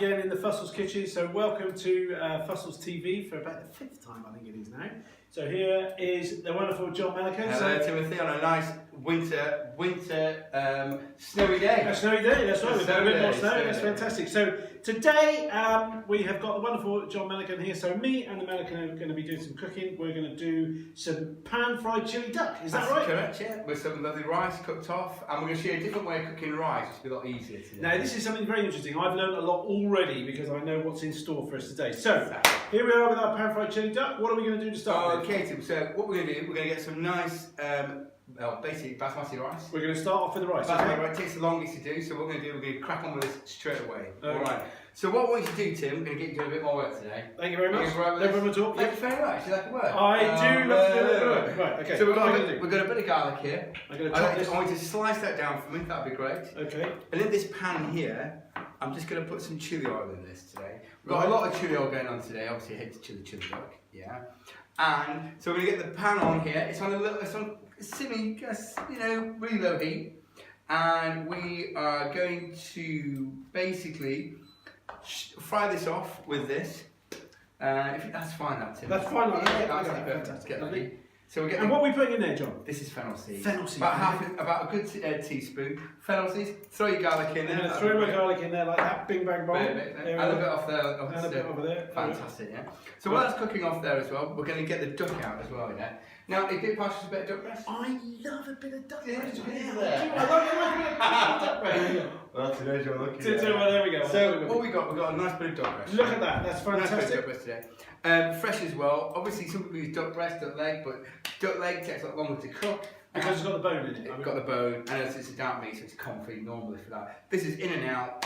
again in the Fussels kitchen. So welcome to Fussels TV for about the 5th time, I think it is now. So here is the wonderful John Melican. Hello, Timothy, on a nice winter snowy day. A snowy day, that's right. We've got a bit more snow. That's fantastic. So today we have got the wonderful John Melican here. So me and the Melican are going to be doing some cooking. We're going to do some pan-fried chili duck. Is that right? Correct, yeah. With some lovely rice cooked off, and we're going to show you a different way of cooking rice, which will be a lot easier today. Now this is something very interesting. I've learned a lot already because I know what's in store for us today. So here we are with our pan-fried chili duck. What are we going to do to start with? Okay, Tim. So what we're going to do, we're going to get some nice, basically basmati rice. We're going to start off with the rice. Basmati rice takes the longest to do, so what we're going to do, we're going to crack on with this straight away. Okay. All right. So what I want you to do, Tim, we're going to get you doing a bit more work today. Thank you very much. No problem at all. Thank you very much. You like the work? I do love to do a bit of work. Right, okay. So we've got a bit of garlic here. I'm going to chop this. I want you to slice that down for me, that'd be great. Okay. And in this pan here, I'm just going to put some chili oil in this today. We've got a lot of chili oil going on today, obviously I hate Chilli Duck, yeah. And so we're going to get the pan on here, it's on semi, really low heat. And we are going to basically fry this off with this. That's fine, that's it. That's fine, that's fantastic. So we're getting. And what are we putting in there, John? This is fennel seeds. Fennel seeds. About a good teaspoon. Fennel seeds. Throw your garlic in there. Throw my garlic in there like that. Bing bang bong. And a bit off there. And a bit over there. Fantastic, yeah. So while that's cooking off there as well, we're going to get the duck out as well, yeah. Now, is it partial a bit of duck breast? I love a bit of duck breast. Yeah. I love a bit of duck breast. Well, today's your lucky day. There we go. So what we got? We've got a nice bit of duck breast. Look at that. That's fantastic. Nice bit of duck breast today. Fresh as well. Obviously, some people use duck breast, duck leg, but duck leg takes a lot longer to cook. Because it's got the bone in it. It's got the bone, and it's a damp meat, so it's comfy normally for that. This is in and out,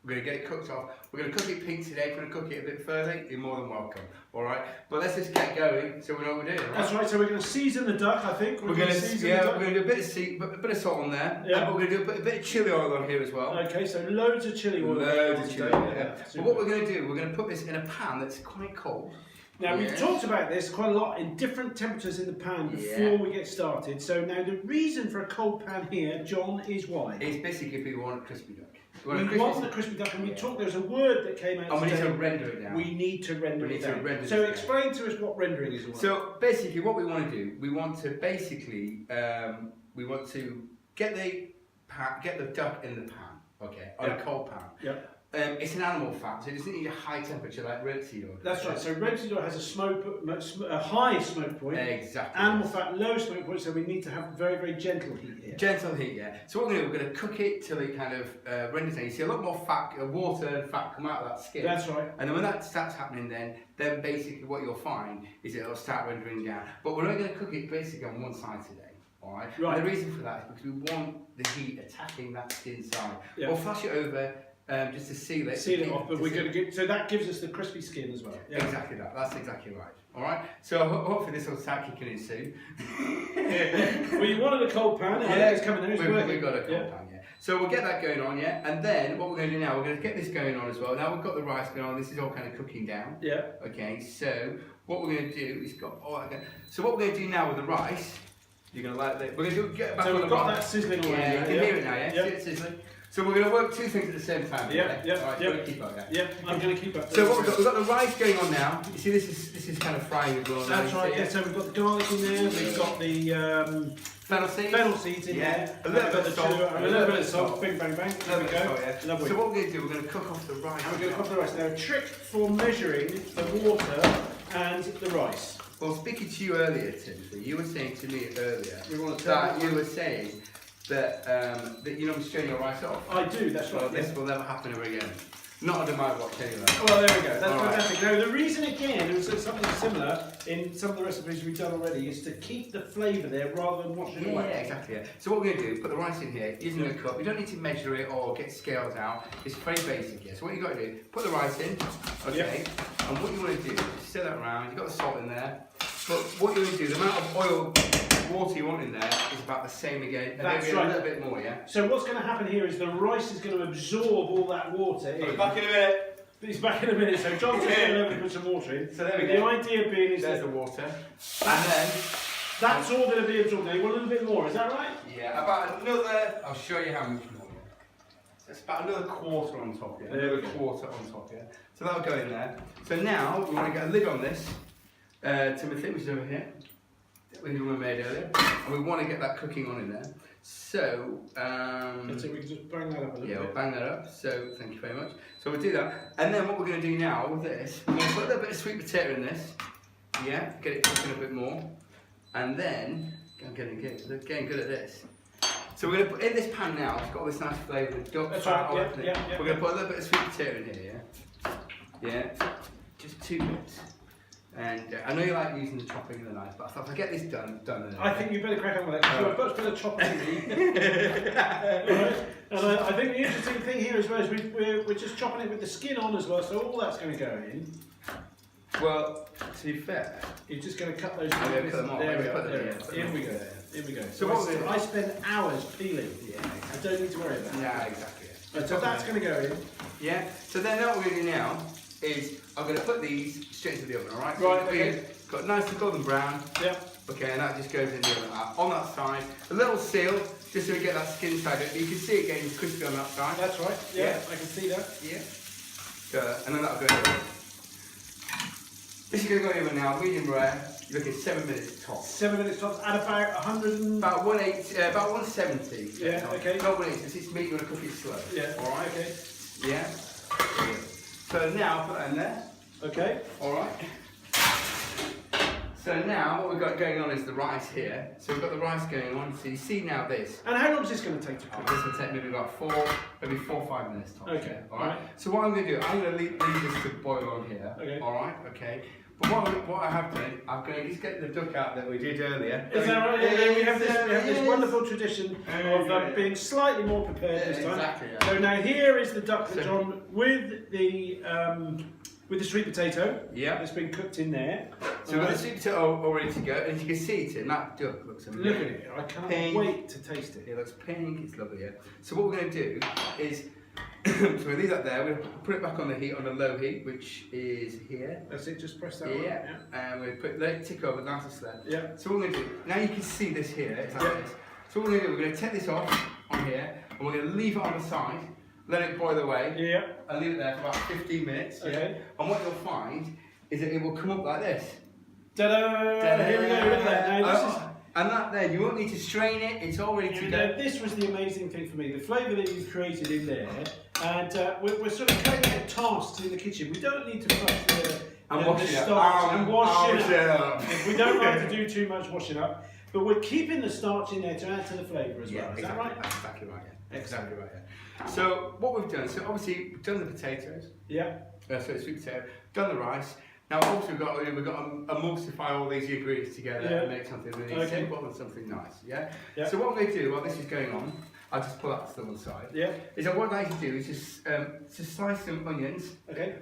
we're going to get it cooked off. We're going to cook it pink today. If you want to cook it a bit further, you're more than welcome. All right, but let's just get going so we know what we're doing. Right? That's right. So we're going to season the duck, I think. We're going to do a bit of salt on there. Yeah. But we're going to do a bit of chili oil on here as well. Okay, so loads of chili oil. Loads of chili oil. Yeah. But what we're going to do, we're going to put this in a pan that's quite cold. Now we've talked about this quite a lot in different temperatures in the pan before we get started. So now the reason for a cold pan here, John, is why? It's basically if we want a crispy duck. We want the crispy duck, and we talked. There's a word that came out. And we need to render it down. We need to render it down. So explain to us what rendering is. So basically, what we want to do, we want to get the duck in the pan, okay, on a cold pan. Yep. It's an animal fat, so it doesn't need a high temperature like rapeseed oil. That's right. So rapeseed oil has a high smoke point. Exactly. Animal fat, low smoke point. So we need to have very, very gentle heat here. Gentle heat, yeah. So what we're going to cook it till it kind of renders down. You see a lot more fat, water and fat come out of that skin. That's right. And then when that starts happening, then basically what you'll find is it'll start rendering down. But we're only going to cook it basically on one side today. All right. Right. And the reason for that is because we want the heat attacking that skin side. Yeah. We'll flash it over. Just to seal it. Seal it off, but we're going to get, so that gives us the crispy skin as well. Yeah. Exactly that. That's exactly right. All right. So hopefully this will start kicking in soon. Well, you wanted a cold pan. Yeah, it's coming in. We've got a cold pan. Yeah. So we'll get that going on. Yeah. And then what we're going to do now, we're going to get this going on as well. Now we've got the rice going on. This is all kind of cooking down. Yeah. Okay. So what we're going to do is So what we're going to do now with the rice, you're going to like that. We're going to get back on the rice. So we've got that sizzling already. Yeah. You can hear it now. Yeah. See it sizzling. So we're going to work two things at the same time. Yeah. Keep up, I'm going to keep up. So what we've got the rice going on now. You see, this is kind of frying as well. That's right. Yeah. So we've got the garlic in there. We've got the fennel seeds in there. A little bit of salt. A little bit of salt. Bing bang bang. There we go. So what we're going to do, we're going to cook off the rice. We're going to cook the rice. Now, a trick for measuring the water and the rice. Well, speaking to you earlier, Timothy, you were saying to me earlier that you were saying that I'm straining your rice off. I do, that's right. This will never happen ever again. Not under my watch anyway. Well, there we go. That's fantastic. Now, the reason again, and something similar in some of the recipes we've done already, is to keep the flavour there rather than washing it away. Yeah, exactly. Yeah. So what we're going to do, put the rice in here, using a cup. You don't need to measure it or get scales out. It's very basic here. So what you've got to do, put the rice in, okay, and what you want to do is stir that around. You've got the salt in there. But what you want to do, the amount of water you want in there is about the same again. And that's maybe right. A little bit more, yeah? So what's going to happen here is the rice is going to absorb all that water in. Back in a minute. He's back in a minute, so John's just going to put some water in. So there we go. The idea being is there's the water. And then that's all going to be absorbed. Now you want a little bit more, is that right? Yeah, about another. I'll show you how much more. It's about another quarter on top here. There we Another go. quarter on top here. So that'll go in there. So now we want to get a lid on this Timothy, which is over here. We made earlier, and we want to get that cooking on in there. So, so we can just bang that up a little yeah, bit. we'll bang that up. So, thank you very much. So we'll do that, and then what we're going to do now with this, we're going to put a little bit of sweet potato in this. Yeah, get it cooking a bit more, and then I'm getting good at this. So we're going to put in this pan now. It's got all this nice flavour. The duck fat. Yeah. We're going to put a little bit of sweet potato in here. Yeah, just 2 bits. And I know you like using the chopping of the knife, but I thought if I get this done. I think you better crack on with it. You're a much better chopper than me. Right. And I think the interesting thing here as well is we're just chopping it with the skin on as well, so all that's going to go in. Well, to be fair, you're just going to cut those. I'm going to cut them off. There we Put go. them in. Here we go. Here we go. So So I spend hours peeling. Yeah, I don't need to worry about it. yeah, exactly. Right, so that's going to go in. Yeah. So then what we're going to do now is I'm going to put these straight into the oven. All right. Right. So Okay. got nice and golden brown. Yeah. Okay, and that just goes in the oven on that side. A little seal, just so we get that skin side. You can see it getting crispy on that side. That's right. Yeah. I can see that. Yeah. And then that'll go in the oven. This is going to go in the oven now, medium rare. You're looking 7 minutes tops. 7 minutes tops at about 100 and... About 180, about 170. Yeah, okay. Not 180, it's meat, you want to cook it slow. Yeah. Alright? Okay. Yeah. So now, put that in there. Okay. Alright. So now, what we've got going on is the rice here. So we've got the rice going on. So you see now this. And how long is this going to take to cook? This will take maybe about 4 or 5 minutes tops. Okay. Alright. So what I'm going to do, I'm going to leave this to boil on here. Okay. Alright. Okay. But what I have done, I'm going to just get the duck out that we did earlier. Is that right? Yeah, we have this wonderful tradition of being slightly more prepared this time. Exactly. Yeah. So now here is the duck that John with the sweet potato. Yeah. That's been cooked in there. So we've got the sweet potato all ready to go, and you can see it, and that duck looks amazing. Look at it! I can't Pink. wait to taste it. It looks pink, it's lovely, yeah. So what we're going to do is, so we leave that there, we're going to put it back on the heat, on the low heat, which is here. That's it, just press that one. Yeah, and we'll let it tick over, nice and slow. Yeah. So what we're going to do, now you can see this here, it's like this. So what we're going to do, we're going to take this off on here, and we're going to leave it on the side, let it boil away, Yeah. and leave it there for about 15 minutes. Okay. Yeah? And what you'll find is that it will come up like this. Ta-da! Here we go, look at that. Now, this is... And that there, you won't need to strain it, it's all ready to go. This was the amazing thing for me, the flavour that you've created in there, and we're sort of cutting out tasks in the kitchen. We don't need to flush the starch and wash it up. We don't like to do too much washing up, but we're keeping the starch in there to add to the flavour as well. Is that right? That's exactly right, yeah. Exactly right, yeah. So what we've done, so obviously we've done the potatoes. Yeah. So sweet potato, done the rice. Now also we've got to emulsify all these ingredients together and make something really simple and something nice, yeah? So what I'm going to do while this is going on, I'll just pull that to one side. Yeah. Is that what I like to do is just slice some onions. Okay.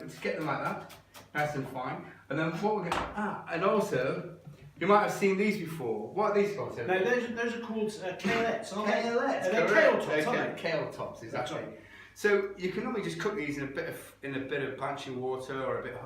Just get them like that, nice and fine. And then what we're going to, and also, you might have seen these before. What are these called? No, those are called kalettes, aren't they? Kalettes, they're kale tops, aren't they? Kale tops, exactly. So you can normally just cook these in a bit of blanching water or a bit of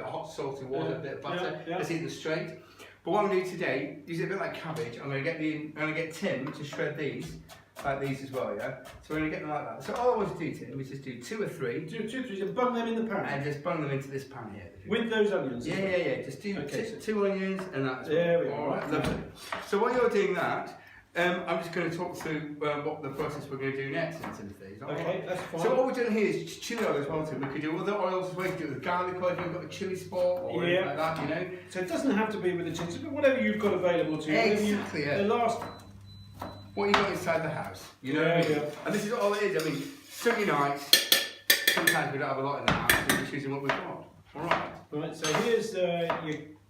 hot salty water, a bit of butter. Just eat them straight. But what I'm going to do today, use it a bit like cabbage. I'm going to get Tim to shred these, like these as well, yeah. So we're going to get them like that. So all I want to do, Tim, is just do 2 or 3. Do 2 or 3, and bung them in the pan. And just bung them into this pan here. With those onions. Yeah. Just do 2 onions and that as well. There we go. All right, lovely. So while you're doing that, I'm just going to talk through what the process we're going to do next in Timothy. Okay, that's fine. So what we're doing here is chili oil as well, Tim. We could do other oils as well. You could do it with garlic oil if you've got a chili spot or anything like that, you know. So it doesn't have to be with the chilies, but whatever you've got available to you. Exactly, yeah. The last... What you got inside the house, you know what I mean? And this is all it is. I mean, sunny nights, sometimes we don't have a lot in the house, we're just using what we've got. Alright, so here's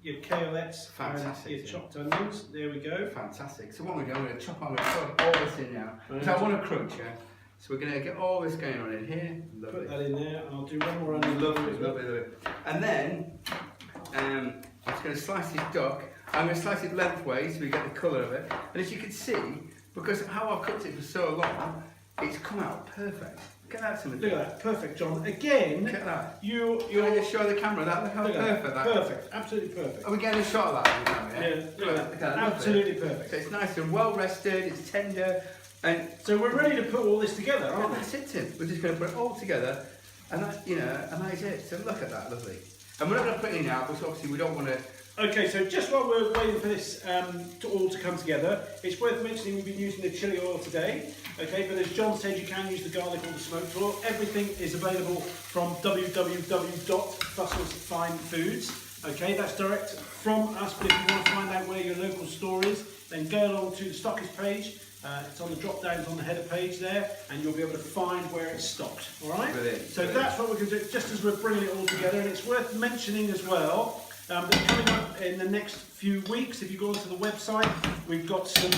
your kalettes and your chopped onions. There we go. Fantastic. So what we're going to do, I'm going to put all this in now. Because I want to crunch, yeah? So we're going to get all this going on in here. Lovely. Put that in there, and I'll do one more onion. Lovely. And then, I'm just going to slice this duck. I'm going to slice it lengthways so we get the colour of it. And as you can see, because how I've cooked it for so long, it's come out perfect. Look at that, Timothy. Look at that, perfect, John. Again, look at that. You're just show the camera that. Look how perfect that is. Perfect, absolutely perfect. Are we getting a shot of that? Yeah, look at that. Absolutely perfect. So it's nice and well rested. It's tender. And so we're ready to put all this together, aren't we? that's it, Tim. We're just going to put it all together, and that, and that is it. So look at that, lovely. And we're not going to put it in now, because obviously we don't want to. Okay, so just while we're waiting for this all to come together, it's worth mentioning we've been using the chili oil today. Okay, but as John said, you can use the garlic or the smoked oil. Everything is available from www.fusselsfinefoods. Okay, that's direct from us, but if you want to find out where your local store is, then go along to the stockist page. It's on the drop downs on the header page there, and you'll be able to find where it's stocked. All right? Brilliant. So that's what we're going to do, just as we're bringing it all together. And it's worth mentioning as well that coming up in the next few weeks, if you go onto the website, we've got some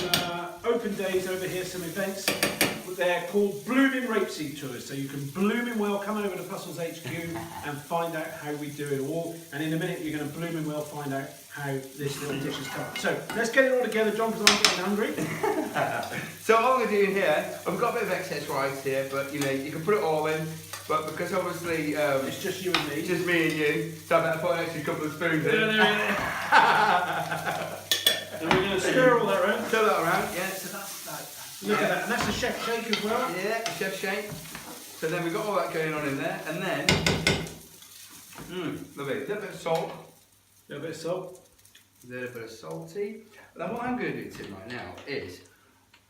open days over here, some events. They're called Blooming Rapeseed Tours, so you can blooming well come over to Fussels HQ and find out how we do it all. And in a minute, you're going to blooming well find out how this little dish is done. So let's get it all together, John, because I'm getting hungry. So all we're doing here, I've got a bit of excess rice here, but you can put it all in. But because obviously it's just you and me. It's just me and you, so I better put an extra couple of spoons in. And we're going to stir all that around. Stir that around, yeah. So that's like. Look at that, and that's a chef shake as well. Yeah, chef shake. So then we've got all that going on in there, and then, lovely, a little bit of salt. A little bit of salt. A little bit of salty. Now what I'm going to do, Tim, right now is,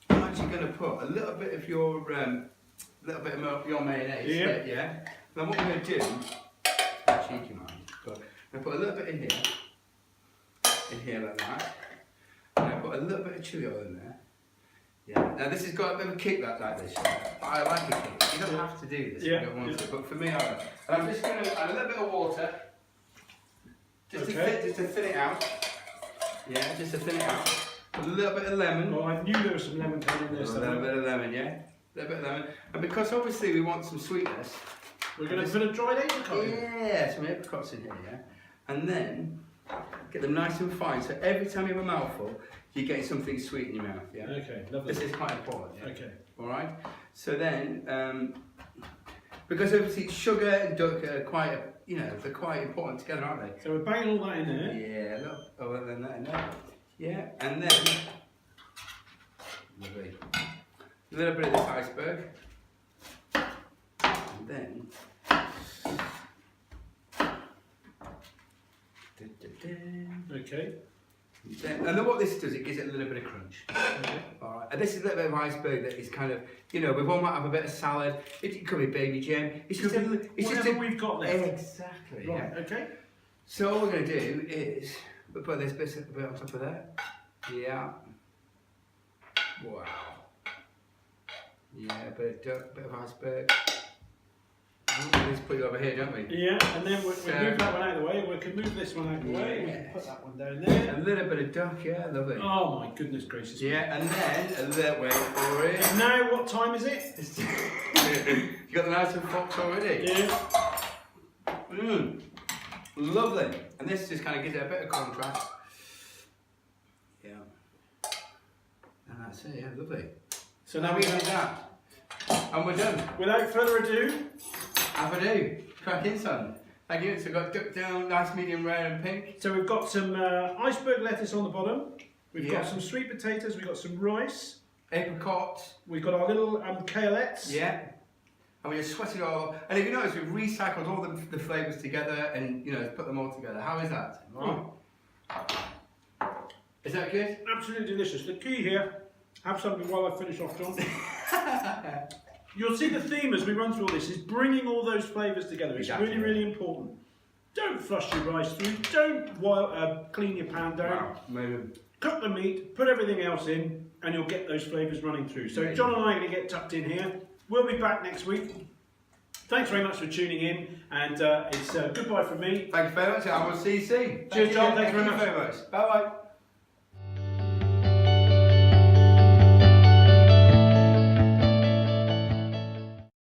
I'm actually going to put a little bit of your mayonnaise. Yeah. Then what we're going to do, cheeky mind, but I'm going to put a little bit in here like that. And I put a little bit of chili oil in there. Yeah. Now this has got a bit of a kick like this. I like a kick. You don't have to do this if you don't want to, but for me I like. And I'm just going to add a little bit of water, just to thin it out. Yeah, just to thin it out. A little bit of lemon. Oh, I knew there was some lemon coming in there. A little bit of lemon, yeah. A little bit of lemon. And because obviously we want some sweetness, we're going to put a dried apricot in. Yeah, some apricots in here, yeah. And then get them nice and fine. So every time you have a mouthful, you're getting something sweet in your mouth, yeah? Okay, lovely. This is quite important, yeah? Okay. Alright? So then, because obviously sugar and duck are quite, they're quite important together, aren't they? So we're banging all that in there. Yeah, look. Oh, well, then that in there. Yeah, and then, lovely. A little bit of this iceberg. And then, okay. and then what this does, it gives it a little bit of crunch. Okay. Alright, and this is a little bit of iceberg that is kind of, we all might have a bit of salad, it could be baby jam, it's just whatever we've got left. Exactly, Right, yeah. okay. So all we're going to do is, we'll put this bit on top of that. Yeah. Wow. Yeah, a bit of duck, bit of iceberg. Let's put it over here, don't we? Yeah, and then we move that one out of the way. We can move this one out of the way. We can put that one down there. A little bit of duck, yeah, lovely. Oh my goodness gracious. Yeah, and then a little wait for it. And now what time is it? You got the nice and fox already? Yeah. Lovely. And this just kind of gives it a bit of contrast. Yeah. And that's it, yeah, lovely. So now we have that. And we're done. Without further ado, have a do. Crack in, son. Thank you. So we've got duck down, nice medium rare and pink. so we've got some iceberg lettuce on the bottom. We've got some sweet potatoes. We've got some rice. Apricots. We've got our little kalettes. Yeah. And we just sweat it all. And if you notice, we've recycled all the flavours together and, put them all together. How is that? Oh. Is that good? Absolutely delicious. The key here, have something while I finish off, John. You'll see the theme as we run through all this is bringing all those flavours together. It's really, really important. Don't flush your rice through. Don't clean your pan down. Wow. Cook the meat, put everything else in, and you'll get those flavours running through. So John and I are going to get tucked in here. We'll be back next week. Thanks very much for tuning in, and it's goodbye from me. Thank you very much. I will see you soon. Cheers, John. Thanks very much. Bye bye.